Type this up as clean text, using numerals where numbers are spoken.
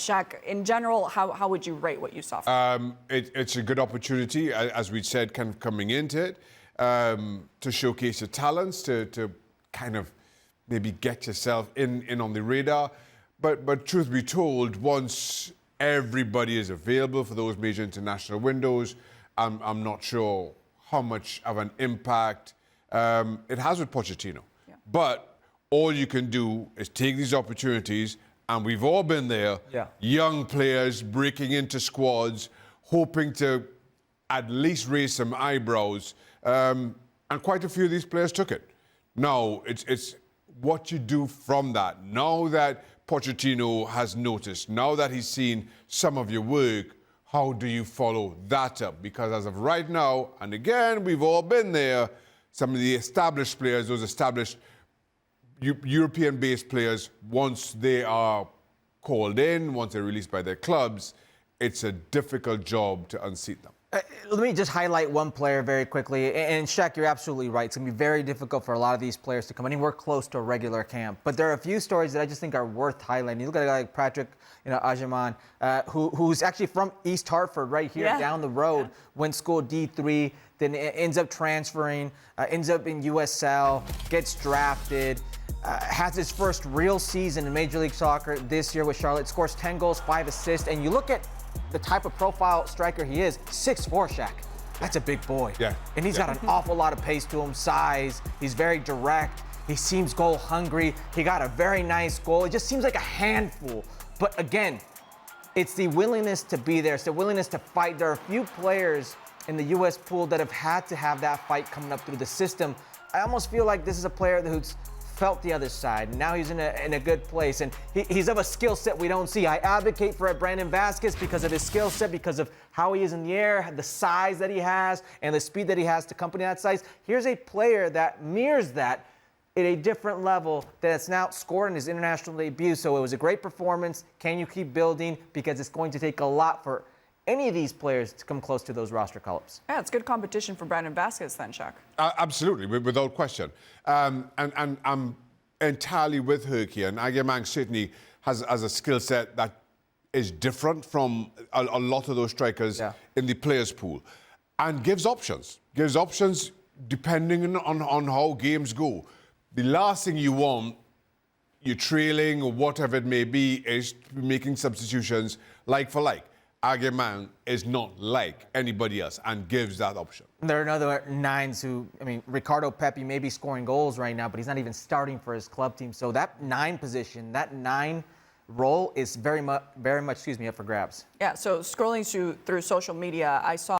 Shaq, in general, how would you rate what you saw? It's a good opportunity, as we said, kind of coming into it, to showcase your talents, to kind of maybe get yourself in on the radar. But truth be told, once everybody is available for those major international windows, I'm not sure how much of an impact it has with Pochettino. Yeah. But all you can do is take these opportunities, and we've all been there, young players breaking into squads, hoping to at least raise some eyebrows, and quite a few of these players took it. Now, it's what you do from that. Now that Pochettino has noticed, now that he's seen some of your work, how do you follow that up? Because as of right now, and again, we've all been there, some of the established players, those established European-based players, once they are called in, once they're released by their clubs, it's a difficult job to unseat them. Let me just highlight one player very quickly. And Shaq, you're absolutely right. It's going to be very difficult for a lot of these players to come anywhere close to a regular camp. But there are a few stories that I just think are worth highlighting. You look at a guy like Patrick, Agyemang, who's actually from East Hartford, right here down the road, went school D3, then ends up transferring, ends up in USL, gets drafted, has his first real season in Major League Soccer this year with Charlotte, scores 10 goals, 5 assists, and you look at the type of profile striker he is, 6'4", Shaq. That's a big boy. Yeah. And he's got an awful lot of pace to him, size. He's very direct. He seems goal hungry. He got a very nice goal. It just seems like a handful. But again, it's the willingness to be there. It's the willingness to fight. There are a few players in the U.S. pool that have had to have that fight coming up through the system. I almost feel like this is a player who's felt the other side. And now he's in a good place, and he's of a skill set we don't see. I advocate for Brandon Vasquez because of his skill set, because of how he is in the air, the size that he has, and the speed that he has to accompany that size. Here's a player that mirrors that at a different level that's now scored in his international debut. So it was a great performance. Can you keep building? Because it's going to take a lot for any of these players to come close to those roster call-ups. Yeah, it's good competition for Brandon Vasquez then, Shaq. Absolutely, without question. And I'm entirely with Herky, and Agyemang certainly has a skill set that is different from a lot of those strikers in the players' pool, and gives options depending on how games go. The last thing you want, you're trailing or whatever it may be, is making substitutions like for like. Agyemang is not like anybody else and gives that option. There are another nines who, Ricardo Pepi may be scoring goals right now, but he's not even starting for his club team. So that 9 position, that 9 role is very much, up for grabs. Yeah, so scrolling through social media, I saw